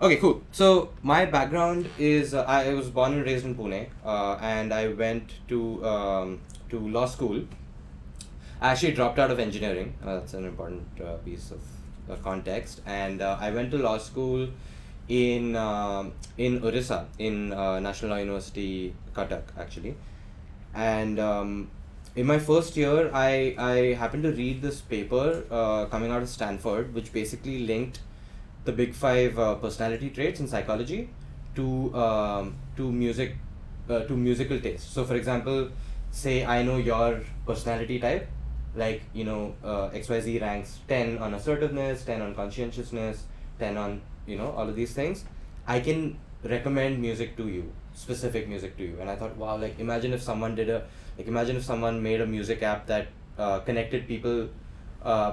Okay, cool. So my background is I was born and raised in Pune, and I went to law school. I actually dropped out of engineering. That's an important piece of context. And I went to law school in Orissa, in National Law University, Cuttack, actually. And in my first year, I happened to read this paper coming out of Stanford, which basically linked the big five personality traits in psychology to music, to musical taste. So, for example, say I know your personality type, like XYZ ranks 10 on assertiveness, 10 on conscientiousness, 10 on all of these things. I can recommend music to you, specific music to you. And I thought, wow, like imagine if someone made a music app that connected people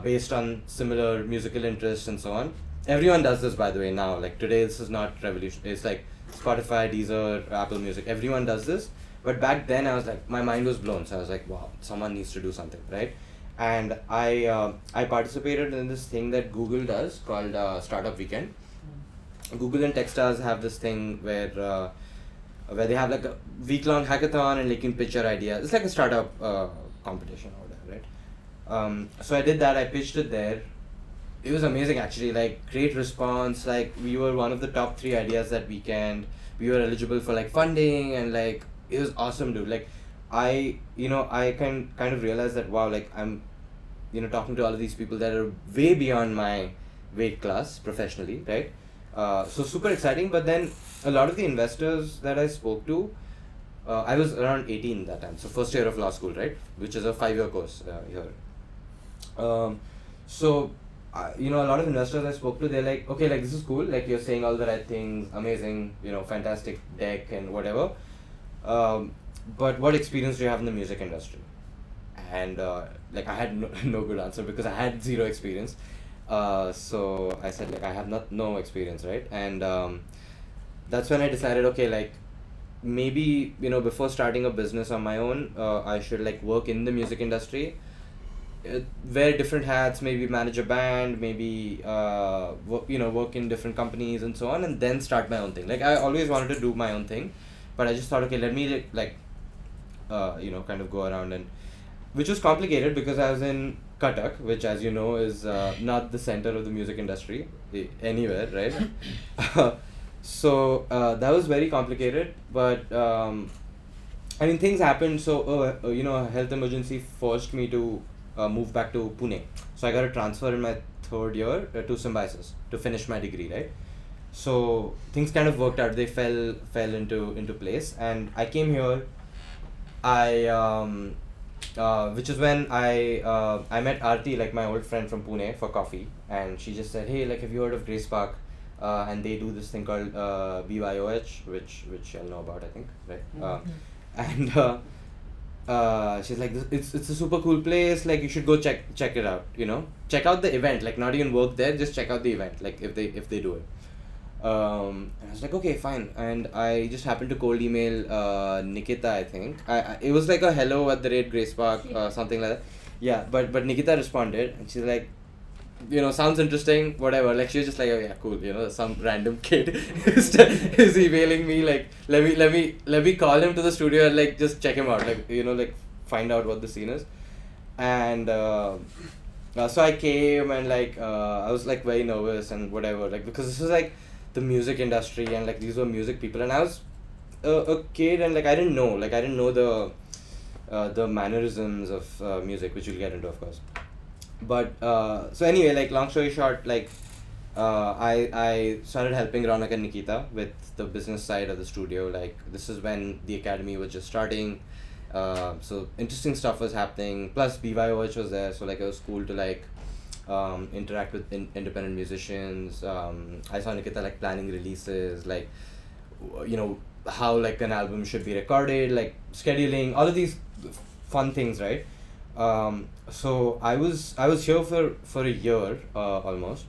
based on similar musical interests and so on. Everyone does this, by the way, now. Like today, this is not revolution. It's like Spotify, Deezer, Apple Music. Everyone does this. But back then, I was like, my mind was blown. So I was like, wow, someone needs to do something, right? And I participated in this thing that Google does called Startup Weekend. Google and Techstars have this thing where they have like a week-long hackathon and like you can pitch your idea. It's like a startup competition or whatever, right? So I did that. I pitched it there. It was amazing, actually. Like great response. Like we were one of the top three ideas that weekend. We were eligible for like funding and like it was awesome, dude. Like I kind of realized that wow, like I'm talking to all of these people that are way beyond my weight class professionally, right? So super exciting. But then a lot of the investors that I spoke to, I was around 18 that time, so first year of law school, right, which is a 5-year course here. So a lot of investors I spoke to, they're like, okay, like this is cool, like you're saying all the right things, amazing, fantastic deck and whatever. But what experience do you have in the music industry? And like I had no good answer because I had zero experience. So I said like I have no experience, right? And that's when I decided, okay, like maybe before starting a business on my own, I should like work in the music industry, wear different hats, maybe manage a band, maybe work in different companies and so on, and then start my own thing. Like I always wanted to do my own thing, but I just thought, okay, let me like kind of go around, and which was complicated because I was in Cuttack, which, as you know, is not the center of the music industry anywhere, right? So that was very complicated, but I mean, things happened. So a health emergency forced me to move back to Pune. So I got a transfer in my third year to Symbiosis to finish my degree, right? So things kind of worked out. They fell into place, and I came here. I which is when I met Aarti, like my old friend from Pune, for coffee, and she just said, "Hey, like, have you heard of Grace Park? And they do this thing called BYOH, which you'll know about, I think, right? And she's like, it's a super cool place. Like, you should go check it out. Check out the event. Like, not even work there, just check out the event. Like, if they do it." And I was like, okay, fine. And I just happened to cold email Nikita, I think. It was like a hello@Grace Park, something like that. Yeah, but Nikita responded, and she's like, sounds interesting, whatever. Like she was just like, oh yeah, cool. Some random kid is emailing me, like, let me call him to the studio and like just check him out, like like find out what the scene is. And so I came, and like I was like very nervous and whatever, like because this was like the music industry, and like these were music people, and I was a kid, and like I didn't know the mannerisms of music, which we'll get into, of course. But so anyway, like long story short, like I started helping Ronak and Nikita with the business side of the studio. Like this is when the academy was just starting. So interesting stuff was happening. Plus BYOH was there, so like it was cool to like interact with independent musicians. I saw Nikita like planning releases, like how like an album should be recorded, like scheduling, all of these fun things, right? So I was here for a year almost,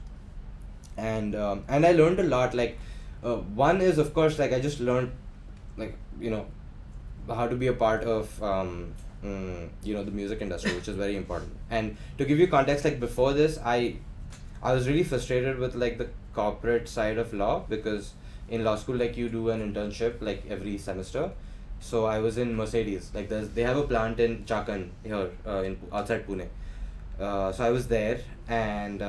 and I learned a lot. Like one is, of course, like I just learned like how to be a part of the music industry, which is very important. And to give you context, like before this, I I was really frustrated with like the corporate side of law, because in law school like you do an internship like every semester. So I was in Mercedes. Like they have a plant in Chakan here, in outside Pune. So I was there, and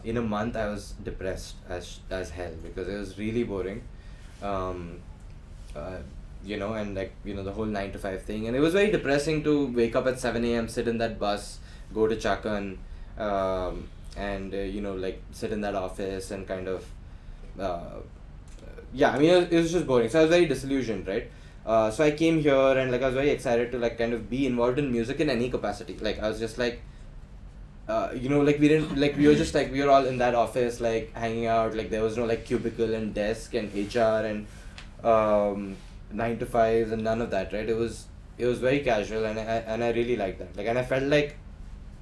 in a month I was depressed as hell, because it was really boring. Um, uh, and like the whole 9 to 5 thing, and it was very depressing to wake up at 7 a.m., sit in that bus, go to Chakan, and like sit in that office and kind of uh, yeah, I mean, it was just boring. So I was very disillusioned, right? So I came here, and like I was very excited to like kind of be involved in music in any capacity. Like I was just like, like we were just like we were all in that office like hanging out. Like there was no like cubicle and desk and HR and 9 to 5s and none of that, right? It was very casual, and I really liked that. Like, and I felt like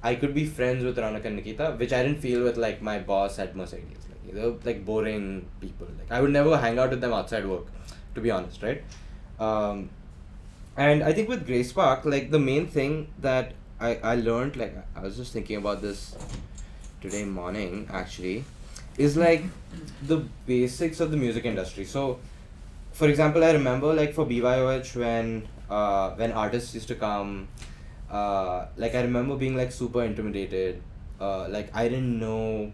I could be friends with Ronak and Nikita, which I didn't feel with like my boss at Mercedes. Like they were like boring people. Like I would never hang out with them outside work, to be honest, right? Um, and I think with Grace Park, like the main thing that I learned, like I was just thinking about this today morning actually, is like the basics of the music industry. So, for example, I remember like for BYOH, when artists used to come, like I remember being like super intimidated. Like I didn't know,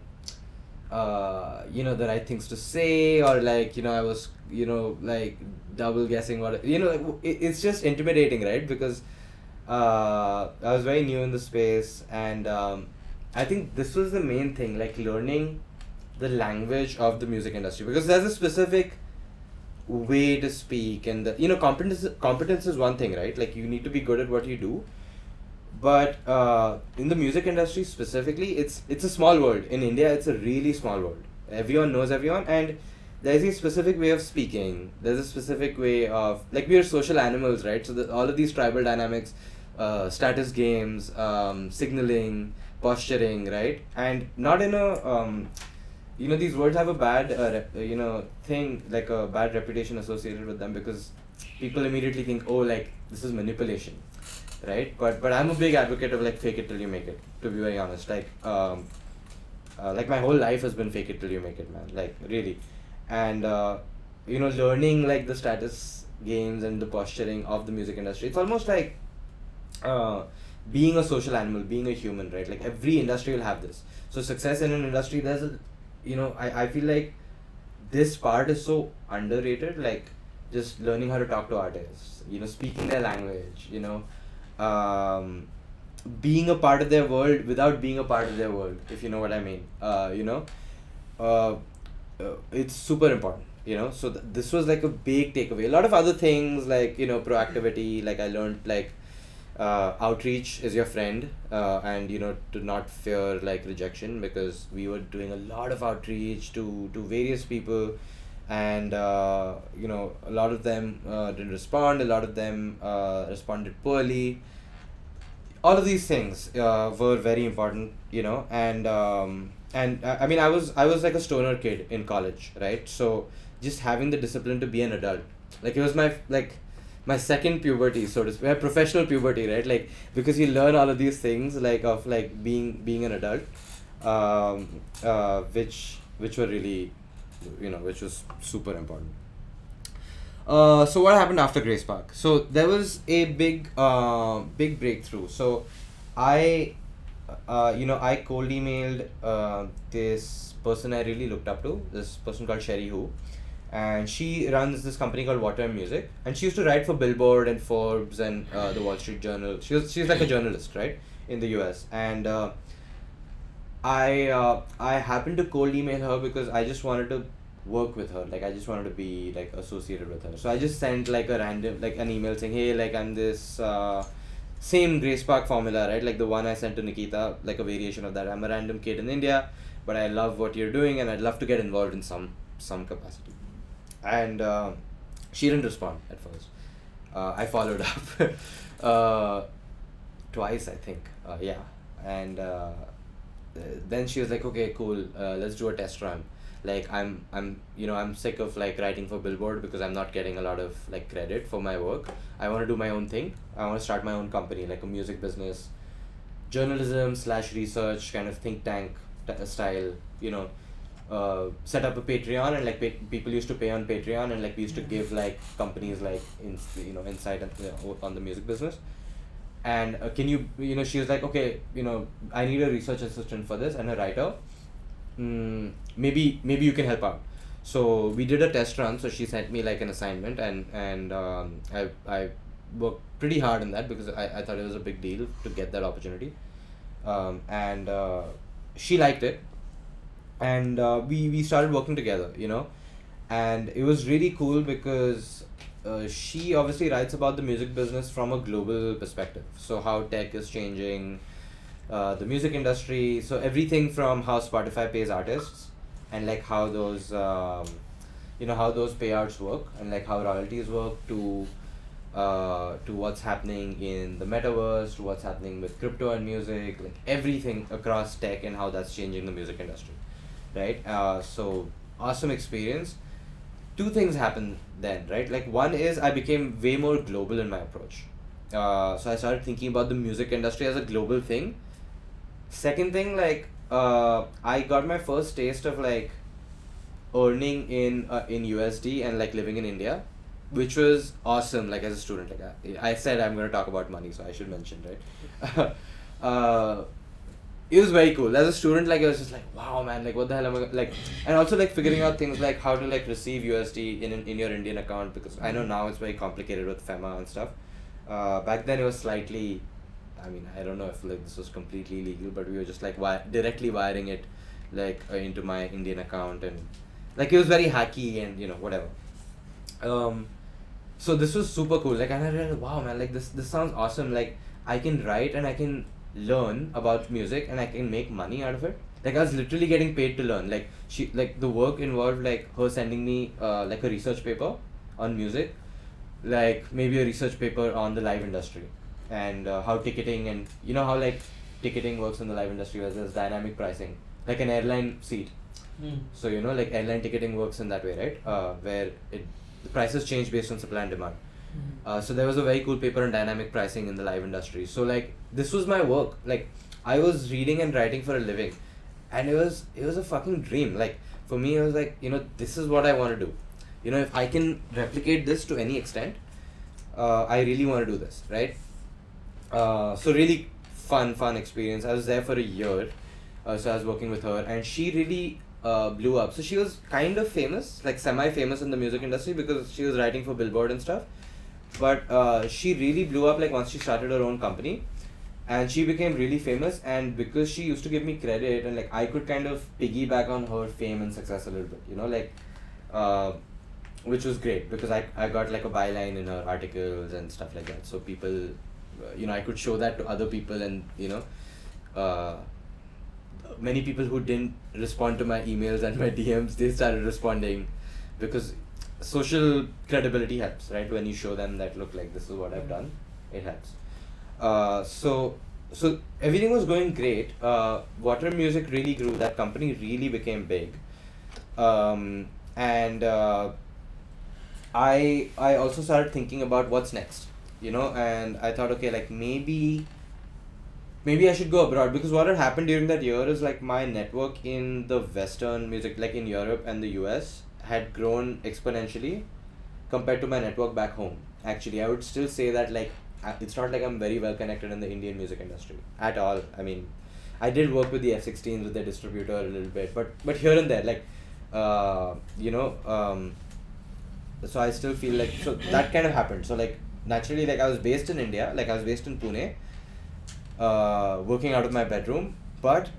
the right things to say, or like I was like double guessing what like, it's just intimidating, right? Because I was very new in the space, and I think this was the main thing, like learning the language of the music industry, because there's a specific way to speak, and the competence is one thing, right? Like you need to be good at what you do, but in the music industry specifically, it's a small world. In India, it's a really small world. Everyone knows everyone, and there's a specific way of speaking. There's a specific way of, like, we are social animals, right? So all of these tribal dynamics, status games, signaling, posturing, right? And not in a these words have a bad thing, like a bad reputation associated with them, because people immediately think, oh, like this is manipulation, right? But I'm a big advocate of like fake it till you make it, to be very honest. Like my whole life has been fake it till you make it, man, like really. And learning like the status games and the posturing of the music industry, it's almost like uh, being a social animal, being a human, right? Like every industry will have this. So success in an industry, there's a I feel like this part is so underrated, like just learning how to talk to artists, speaking their language, um, being a part of their world without being a part of their world, if you know what I mean. Uh, it's super important, so this was like a big takeaway. A lot of other things, like proactivity, like I learned like outreach is your friend, and to not fear like rejection, because we were doing a lot of outreach to various people, and a lot of them didn't respond, a lot of them responded poorly. All of these things were very important, and I mean, I was like a stoner kid in college, right? So just having the discipline to be an adult, like it was my second puberty, so to speak, professional puberty, right? Like, because you learn all of these things, like of like being an adult, which were really, which was super important. So what happened after Grace Park? So there was a big breakthrough. So I, I cold emailed this person I really looked up to. This person called Sherry Hu, and she runs this company called Water and Music, and she used to write for Billboard and Forbes and the Wall Street Journal. She's like a journalist, right, in the U.S. And I happened to cold email her because I just wanted to work with her. Like I just wanted to be like associated with her. So I just sent like a random like an email saying, hey, like I'm this same Grace Park formula, right? Like the one I sent to Nikita, like a variation of that. I'm a random kid in India, but I love what you're doing, and I'd love to get involved in some capacity. And she didn't respond at first. I followed up twice, I think. Yeah, and then she was like, okay, cool. Let's do a test run. Like I'm sick of like writing for Billboard because I'm not getting a lot of like credit for my work. I want to do my own thing. I want to start my own company, like a music business, journalism slash research kind of think tank. style, set up a Patreon, and like people used to pay on Patreon, and like we used to give like companies like insight on the music business. And can you she was like, okay, I need a research assistant for this and a writer. Maybe you can help out. So we did a test run. So she sent me like an assignment, and I worked pretty hard on that because I thought it was a big deal to get that opportunity. And she liked it, and we started working together, and it was really cool because she obviously writes about the music business from a global perspective. So how tech is changing the music industry. So everything from how Spotify pays artists, and like how those how those payouts work, and like how royalties work, to what's happening in the metaverse, to what's happening with crypto and music, like everything across tech and how that's changing the music industry, right? So awesome experience. Two things happened then, right? Like one is I became way more global in my approach. So I started thinking about the music industry as a global thing. Second thing, like I got my first taste of like earning in USD and like living in India, which was awesome. Like as a student, like I said, I'm going to talk about money, so I should mention, right? It was very cool. As a student, like I was just like, wow, man, like what the hell am I like, and also like figuring out things like how to like receive USD in your Indian account, because I know now it's very complicated with FEMA and stuff. Back then it was slightly, I mean, I don't know if like this was completely legal, but we were just like directly wiring it like into my Indian account, and like it was very hacky and whatever. So this was super cool. Like, and I realized, wow, man, like this sounds awesome. Like I can write and I can learn about music and I can make money out of it. Like I was literally getting paid to learn. Like the work involved like her sending me like a research paper on music, like maybe a research paper on the live industry, and how ticketing, and how like ticketing works in the live industry, where there's dynamic pricing, like an airline seat. So like airline ticketing works in that way, right? Where the prices change based on supply and demand. So there was a very cool paper on dynamic pricing in the live industry. So like this was my work. Like I was reading and writing for a living, and it was a fucking dream. Like for me, I was like, this is what I want to do. If I can replicate this to any extent, I really want to do this, right? So really fun experience. I was there for a year. So I was working with her, and she really blew up. So she was kind of famous, like semi-famous in the music industry, because she was writing for Billboard and stuff. But she really blew up like once she started her own company, and she became really famous. And because she used to give me credit, and like I could kind of piggyback on her fame and success a little bit, which was great, because I got like a byline in her articles and stuff like that. So people, I could show that to other people, and many people who didn't respond to my emails and my DMs, they started responding, because social credibility helps, right? When you show them that, look, like this is what I've done, it helps. So everything was going great. Water Music really grew. That company really became big. And I also started thinking about what's next, and I thought, okay, like maybe I should go abroad, because what had happened during that year is like my network in the Western music, like in Europe and the US, had grown exponentially compared to my network back home. Actually, I would still say that like it's not like I'm very well connected in the Indian music industry at all. I mean, I did work with the F16s, with the distributor a little bit, but here and there, like so I still feel like, so that kind of happened. So like naturally, like I was based in India, like I was based in Pune, working out of my bedroom, but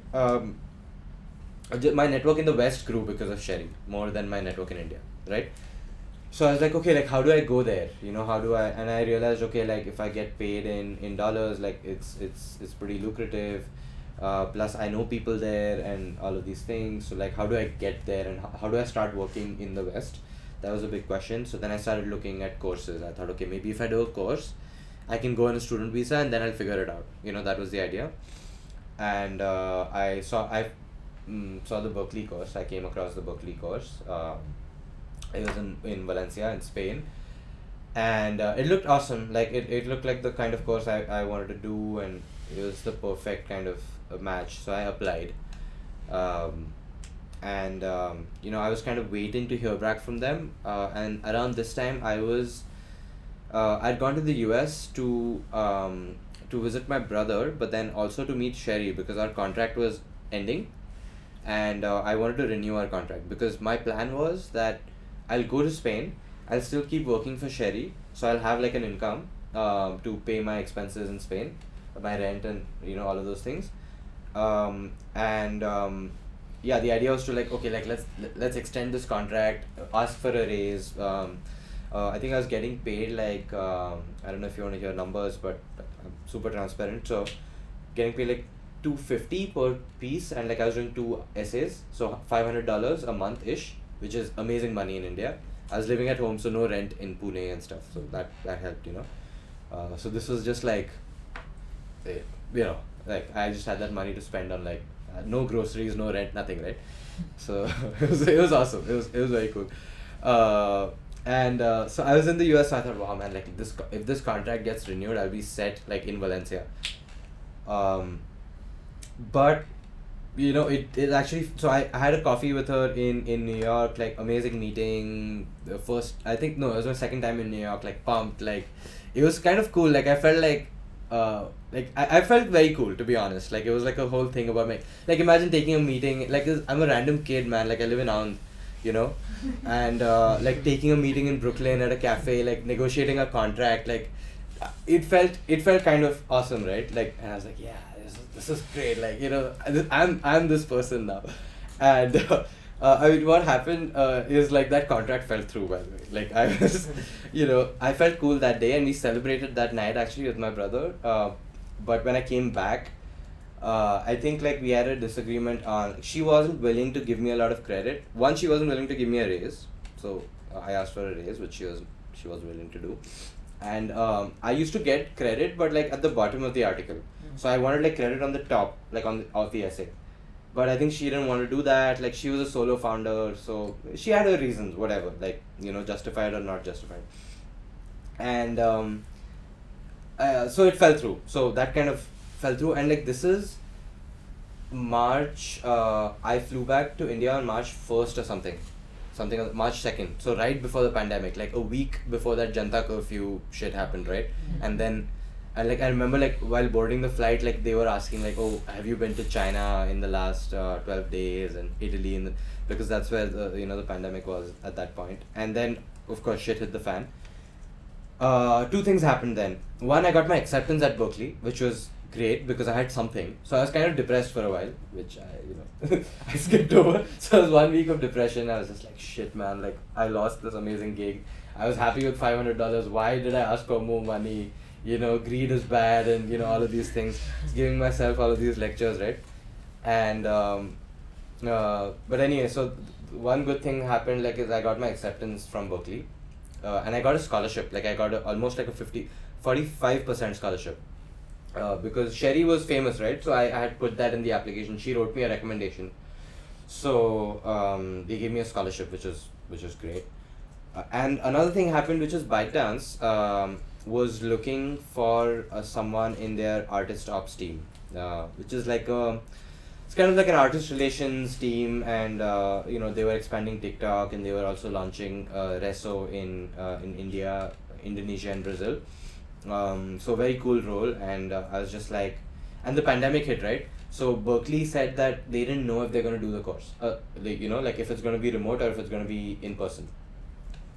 my network in the West grew because of Sherry more than my network in India, right? So I was like, okay, like how do I go there? How do I? And I realized, okay, like if I get paid in dollars, like it's pretty lucrative. Plus I know people there and all of these things. So like how do I get there, and how do I start working in the West? That was a big question. So then I started looking at courses. I thought, okay, maybe if I do a course, I can go on a student visa, and then I'll figure it out. That was the idea. And I saw the Berkeley course. I came across the Berkeley course. It was in Valencia in Spain, and it looked awesome. Like it looked like the kind of course I wanted to do, and it was the perfect kind of a match. So I applied, um, and I was kind of waiting to hear back from them. And around this time, I'd gone to the US to visit my brother, but then also to meet Sherry because our contract was ending, and I wanted to renew our contract because my plan was that I'll go to Spain, I'll still keep working for Sherry, so I'll have like an income to pay my expenses in Spain, my rent and all of those things, and yeah, the idea was to like, okay, like let's extend this contract, ask for a raise. I think I was getting paid like I don't know if you want to hear numbers, but I'm super transparent. So getting paid like 250 per piece, and like I was doing two essays, so $500 a month ish, which is amazing money in India. I was living at home, so no rent in Pune and stuff, so that helped. So this was just like, eh, you know, like I just had that money to spend on like no groceries, no rent, nothing, right? So it was awesome. It was very cool. And so I was in the US, so I thought, wow, man, like if this contract gets renewed, I'll be set like in Valencia. Um, but it actually, so I had a coffee with her in New York, like amazing meeting. The first, I think, no, it was my second time in New York, like pumped, like it was kind of cool. Like I felt like I felt very cool, to be honest. Like it was like a whole thing about me. Like imagine taking a meeting, like I'm a random kid, man, like I live in Anand, you know, and like taking a meeting in Brooklyn at a cafe, like negotiating a contract, like it felt kind of awesome, right? Like, and I was like, yeah, this is great, like I'm this person now. And I mean, what happened is like that contract fell through, by the way. Like I was I felt cool that day, and we celebrated that night actually with my brother. But when I came back, I think like we had a disagreement on, she wasn't willing to give me a lot of credit. One, she wasn't willing to give me a raise, so I asked for a raise, which she was willing to do. And I used to get credit, but like at the bottom of the article. So I wanted like credit on the top, like of the essay. But I think she didn't want to do that. Like she was a solo founder, so she had her reasons, whatever, like justified or not justified. And so it fell through. So that kind of fell through, and like this is March. I flew back to India on March 1st or something on March 2nd. So right before the pandemic, like a week before that Janta curfew shit happened, right? And then, and like I remember like while boarding the flight, like they were asking like, oh, have you been to China in the last 12 days, and Italy, because that's where the pandemic was at that point. And then of course shit hit the fan. Two things happened then. One, I got my acceptance at Berkeley, which was great because I had something. So I was kind of depressed for a while, which I skipped over. So it was 1 week of depression. I was just like, shit, man, like I lost this amazing gig. I was happy with $500. Why did I ask for more money? Greed is bad, and all of these things. Giving myself all of these lectures, right? And but anyway, so one good thing happened, like, is I got my acceptance from Berkeley, and I got a scholarship. Like I got almost like a 45% scholarship, because Sherry was famous, right? So I had put that in the application. She wrote me a recommendation, so they gave me a scholarship, which was great. And another thing happened, which is ByteDance was looking for someone in their artist ops team, which is like it's kind of like an artist relations team, and they were expanding TikTok, and they were also launching Reso in India, Indonesia, and Brazil. So very cool role, and I was just like, and the pandemic hit, right? So Berkeley said that they didn't know if they're gonna do the course, like if it's gonna be remote or if it's gonna be in person.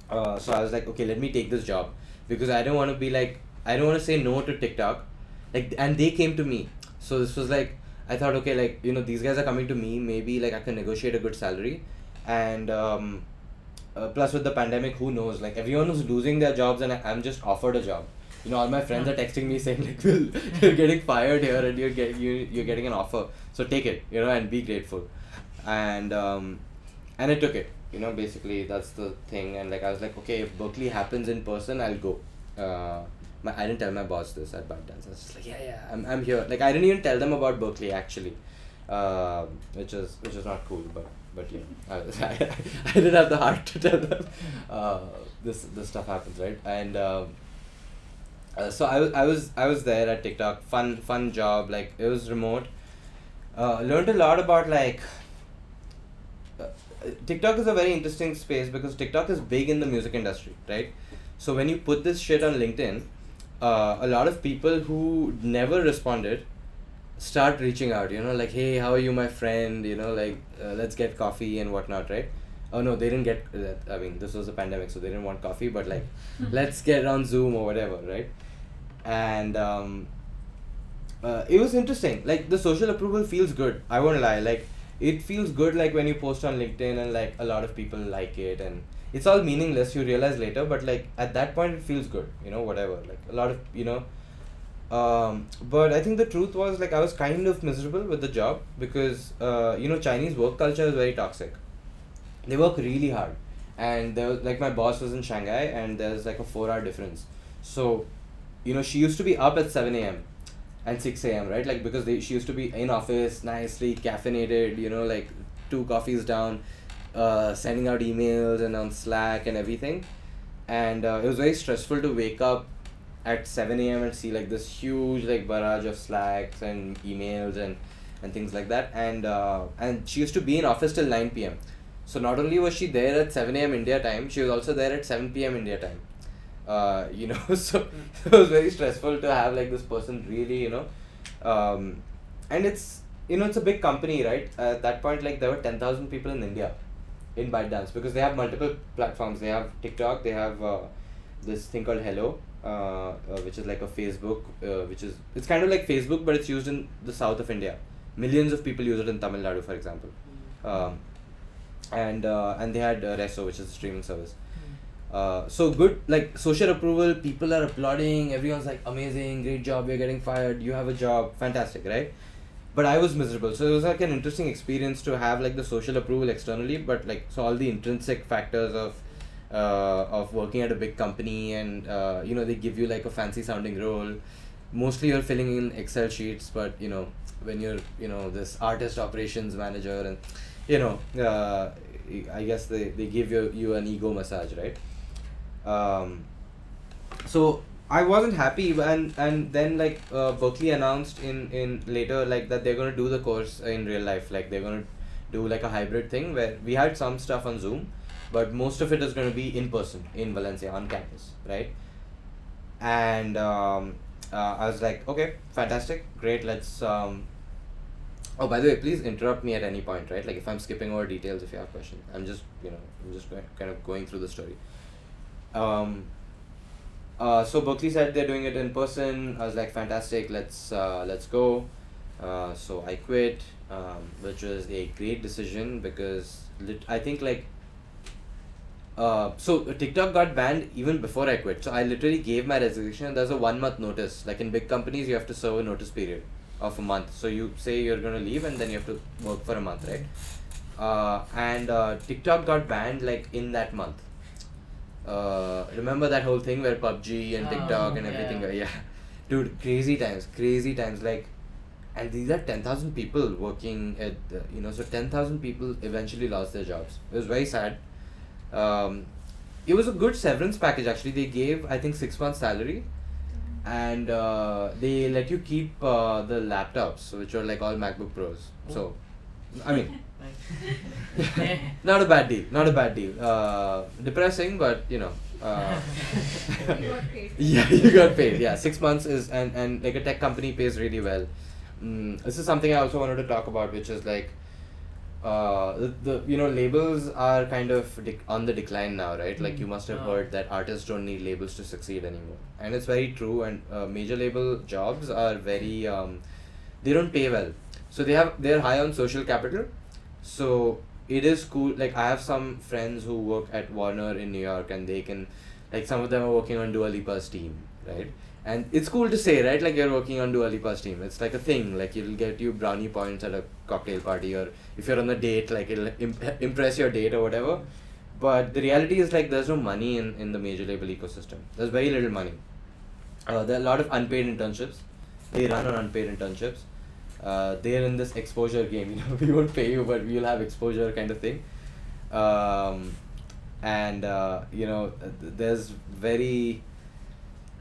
So I was like, okay, let me take this job, because I don't want to say no to TikTok, like, and they came to me. So this was like, I thought, okay, like, these guys are coming to me, maybe like I can negotiate a good salary, and plus with the pandemic, who knows, like everyone was losing their jobs, and I'm just offered a job. All my friends are texting me saying like, Will, you're getting fired here, and you're getting an offer, so take it, and be grateful. And I took it. Basically that's the thing. And like I was like, okay, if Berkeley happens in person, I'll go. I didn't tell my boss this at ByteDance. I was just like, yeah, I'm here. Like I didn't even tell them about Berkeley actually, which is not cool. But I didn't have the heart to tell them. This stuff happens, right? And so I was there at TikTok. Fun job. Like it was remote. Learned a lot about like TikTok is a very interesting space because TikTok is big in the music industry, right? So when you put this shit on LinkedIn, a lot of people who never responded start reaching out, like, hey, how are you, my friend, like, let's get coffee and whatnot, right? Oh no, they didn't get that. I mean, this was a pandemic, so they didn't want coffee, but like, let's get on Zoom or whatever, right? And it was interesting. Like, the social approval feels good. I won't lie. Like, it feels good, like, when you post on LinkedIn and like a lot of people like it, and it's all meaningless, you realize later, but like at that point it feels good, whatever. Like, a lot of, but I think the truth was, like, I was kind of miserable with the job because Chinese work culture is very toxic. They work really hard, and there was, like, my boss was in Shanghai, and there's like a 4-hour difference. So she used to be up at 7 a.m. and 6 a.m., right? Like, because she used to be in office, nicely caffeinated, like 2 coffees down, sending out emails and on Slack and everything. And it was very stressful to wake up at 7 a.m. and see like this huge like barrage of Slacks and emails and things like that. And she used to be in office till 9 p.m. So not only was she there at 7 a.m. India time, she was also there at 7 p.m. India time. So it was very stressful to have like this person really, and it's, it's a big company, right? At that point, like, there were 10,000 people in India in ByteDance because they have multiple platforms. They have TikTok, they have this thing called Hello, which is like a Facebook, it's kind of like Facebook, but it's used in the south of India. Millions of people use it in Tamil Nadu, for example. And they had Resso, which is a streaming service. So good, like, social approval, people are applauding, everyone's like, amazing, great job, you're getting fired, you have a job, fantastic, right? But I was miserable, so it was like an interesting experience to have like the social approval externally, but like, so all the intrinsic factors of working at a big company, and they give you like a fancy sounding role. Mostly you're filling in Excel sheets, but when you're this artist operations manager, and I guess they give you an ego massage, right? So I wasn't happy, and then like Berkeley announced in later, like, that they're gonna do the course in real life, like they're gonna do like a hybrid thing where we had some stuff on Zoom, but most of it is gonna be in person in Valencia on campus, right? And I was like, okay, fantastic, great, let's oh, by the way, please interrupt me at any point, right? Like, if I'm skipping over details, if you have questions, I'm just kind of going through the story. So Berkeley said they're doing it in person. I was like, fantastic, let's go. So I quit, which was a great decision because I think like so TikTok got banned even before I quit. So I literally gave my resignation. There's a 1 month notice. Like, in big companies, you have to serve a notice period of a month. So you say you're gonna leave, and then you have to work for a month, right? And TikTok got banned like in that month. Remember that whole thing where PUBG and TikTok and everything? Yeah. Dude, crazy times. Like, and these are 10,000 people working at, so 10,000 people eventually lost their jobs. It was very sad. It was a good severance package actually. They gave, I think, 6 months salary, and they let you keep the laptops, which are like all MacBook Pros. So, I mean, not a bad deal. Depressing, but You got paid. yeah, you got paid. Yeah, 6 months is, and like a tech company pays really well. This is something I also wanted to talk about, which is like the labels are kind of on the decline now, right? Like, you must have heard that artists don't need labels to succeed anymore, and it's very true. And major label jobs are very they don't pay well, so they're high on social capital. So it is cool. Like, I have some friends who work at Warner in New York, and they can, like, some of them are working on Dua Lipa's team, right? And it's cool to say, right? Like, you're working on Dua Lipa's team. It's like a thing. Like, it'll get you brownie points at a cocktail party, or if you're on a date, like, it'll impress your date or whatever. But the reality is, like, there's no money in the major label ecosystem. There's very little money. There are a lot of unpaid internships. They run on unpaid internships. They're in this exposure game. We won't pay you, but we'll have exposure kind of thing. And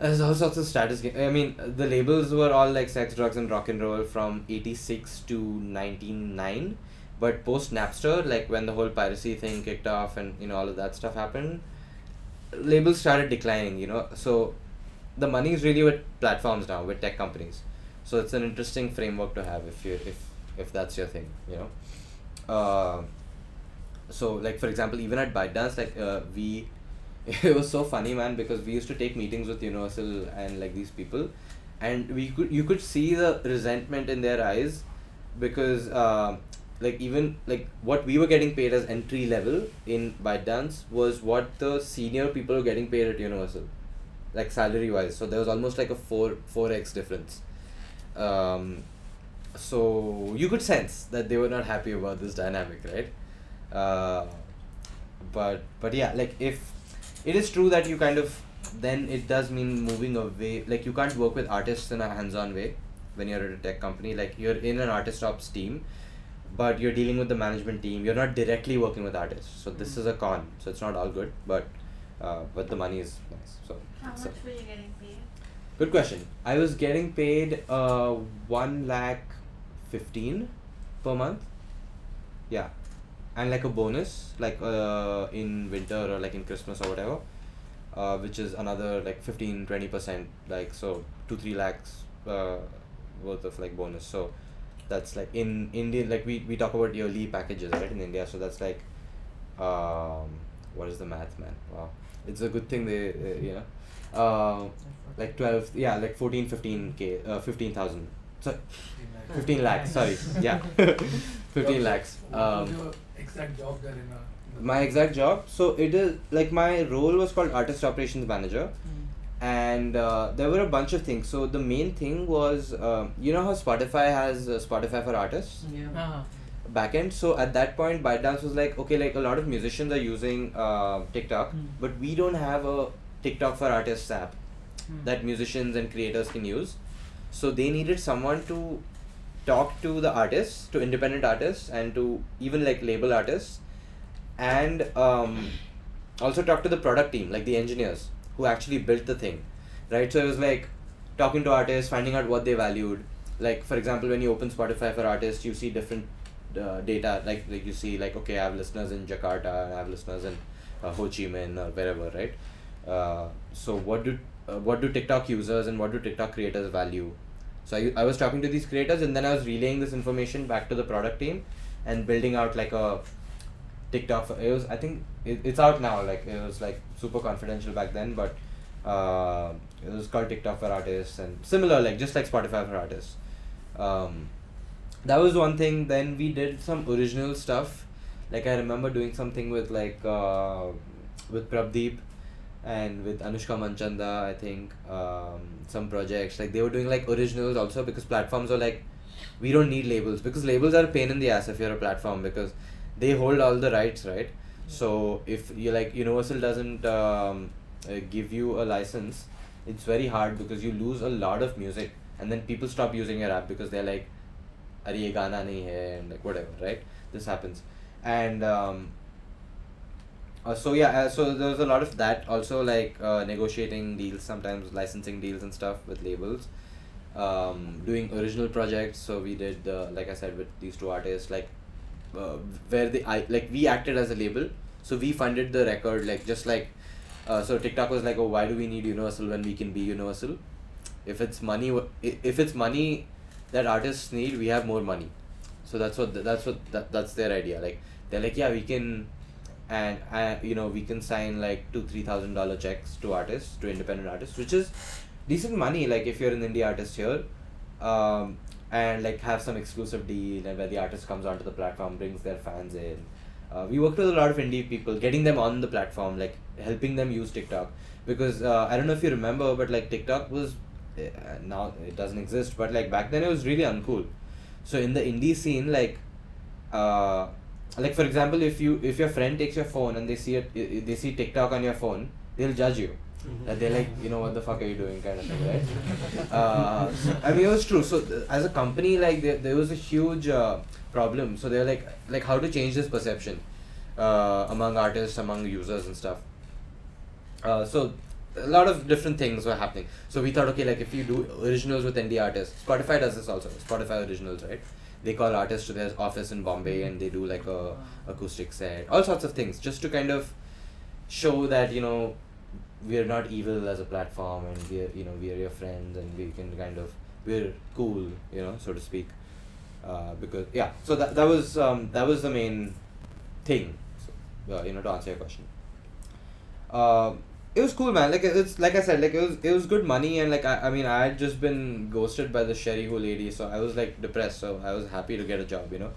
there's all sorts of status game. I mean, the labels were all like sex, drugs, and rock and roll from 86 to 99, But post Napster, like when the whole piracy thing kicked off and all of that stuff happened, labels started declining. So the money is really with platforms now, with tech companies. So it's an interesting framework to have if that's your thing. Uh, so like for example, even at ByteDance, like we it was so funny, man, because we used to take meetings with Universal and like these people, and you could see the resentment in their eyes, because like even like what we were getting paid as entry level in ByteDance was what the senior people were getting paid at Universal, like salary wise. So there was almost like a 4x difference. So you could sense that they were not happy about this dynamic, right? But yeah, like if it is true that you kind of, then it does mean moving away. Like you can't work with artists in a hands-on way when you're at a tech company. Like you're in an artist ops team, but you're dealing with the management team. You're not directly working with artists. So this is a con. So it's not all good, but the money is nice. So How much were you getting paid? good question. I was getting paid 1,15,000 per month. Yeah, and like a bonus, like in winter or like in Christmas or whatever, which is another like 15-20%, like so 2-3 lakhs worth of like bonus. So that's like in India, like we talk about yearly packages, right, in India. So that's like what is the math, man? Wow, it's a good thing like 12, yeah, like 15k 15,000, so 15 lakhs, sorry, yeah. 15 lakhs. What's your exact job there in My exact job, so it is like my role was called artist operations manager, and there were a bunch of things. So the main thing was you know how Spotify has Spotify for artists backend. So at that point, ByteDance was like, okay, like a lot of musicians are using TikTok, but we don't have a TikTok for artists app that musicians and creators can use. So they needed someone to talk to the artists, to independent artists, and to even like label artists, and also talk to the product team, like the engineers who actually built the thing, right? So it was like talking to artists, finding out what they valued. Like for example, when you open Spotify for artists, you see different data, like you see like, okay, I have listeners in Jakarta, I have listeners in Ho Chi Minh or wherever, right? So what do TikTok users and what do TikTok creators value? So I was talking to these creators, and then I was relaying this information back to the product team and building out like a TikTok. It was, I think it's out now, like it was like super confidential back then, but it was called TikTok for artists, and similar, like just like Spotify for artists. That was one thing. Then we did some original stuff. Like I remember doing something with like with Prabdeep and with Anushka Manchanda, I think, some projects. Like they were doing like originals also, because platforms are like, we don't need labels, because labels are a pain in the ass if you're a platform, because they hold all the rights, right? So if you like Universal doesn't give you a license, it's very hard, because you lose a lot of music, and then people stop using your app because they're like, "Arey ye gana nahi hai," and like whatever, right? This happens, and so there's a lot of that also, like negotiating deals, sometimes licensing deals and stuff with labels, doing original projects. So we did like I said, with these two artists, like where we acted as a label, so we funded the record, like just like so TikTok was like, oh, why do we need Universal when we can be Universal? If it's money that artists need, we have more money. So that's their idea. Like they're like, yeah, we can, and we can sign like $2,000-3,000 checks to artists, to independent artists, which is decent money, like if you're an indie artist here, and like have some exclusive deal, and where the artist comes onto the platform, brings their fans in. We worked with a lot of indie people, getting them on the platform, like helping them use TikTok, because I don't know if you remember, but like TikTok was now it doesn't exist, but like back then it was really uncool. So in the indie scene, like for example, if your friend takes your phone and they see TikTok on your phone, they'll judge you. They're like, what the fuck are you doing, kind of thing, right? I mean, it was true. So as a company, like there was a huge problem. So they're like how to change this perception among artists, among users and stuff. So a lot of different things were happening. So we thought, okay, like if you do originals with indie artists, Spotify does this also, Spotify originals, right? they call artists to their office in Bombay and they do like a acoustic set, all sorts of things, just to kind of show that, you know, we're not evil as a platform, and we're, you know, we're your friends, and we can kind of, we're cool, you know, so to speak. Because yeah, so that was the main thing. So, you know, to answer your question. It was cool, man. Like, it's like I said, like it was good money, and like I mean, I had just been ghosted by the Sherry Who lady, so I was like depressed. So I was happy to get a job, you know.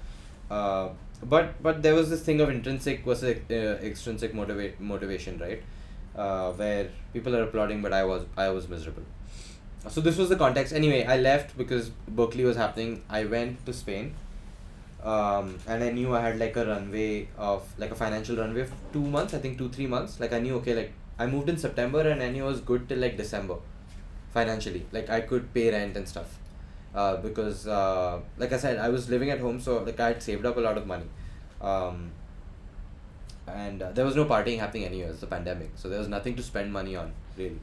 But there was this thing of intrinsic versus extrinsic motivation, right? Where people are applauding, but I was miserable. So this was the context. Anyway, I left because Berkeley was happening. I went to Spain. And I knew I had like a runway of like a financial runway of 2 months, I think 2-3 months. Like I knew, okay, like I moved in September and I knew I was good till like December financially. Like I could pay rent and stuff. Because like I said, I was living at home, so like I had saved up a lot of money. And there was no partying happening anywhere. It's the pandemic, so there was nothing to spend money on really.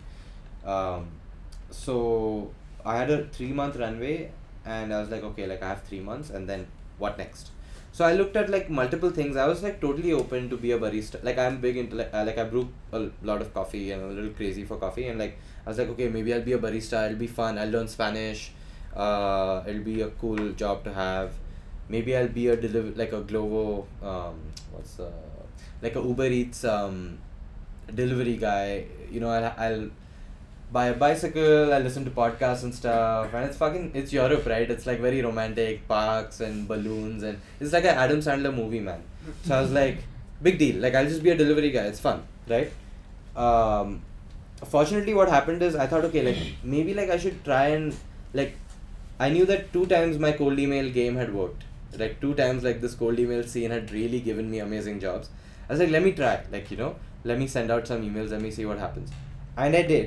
So I had a 3-month runway, and I was like, okay, like I have 3 months, and then what next? So I looked at like multiple things. I was like totally open to be a barista. Like I'm big into like I brew a lot of coffee, and I'm a little crazy for coffee, and like I was like, okay, maybe I'll be a barista. It'll be fun. I'll learn Spanish. It'll be a cool job to have. Maybe I'll be a like a Glovo, like a Uber Eats delivery guy. You know, I'll buy a bicycle, I listen to podcasts and stuff, and it's Europe, right? It's like very romantic, parks and balloons, and it's like an Adam Sandler movie, man. So I was like, big deal, like I'll just be a delivery guy, it's fun, right? Fortunately what happened is I thought, okay, like maybe like I should try and like, I knew that 2 times my cold email game had worked. Like 2 times like this cold email scene had really given me amazing jobs. I was like, let me try, like, you know, let me send out some emails, let me see what happens. And I did.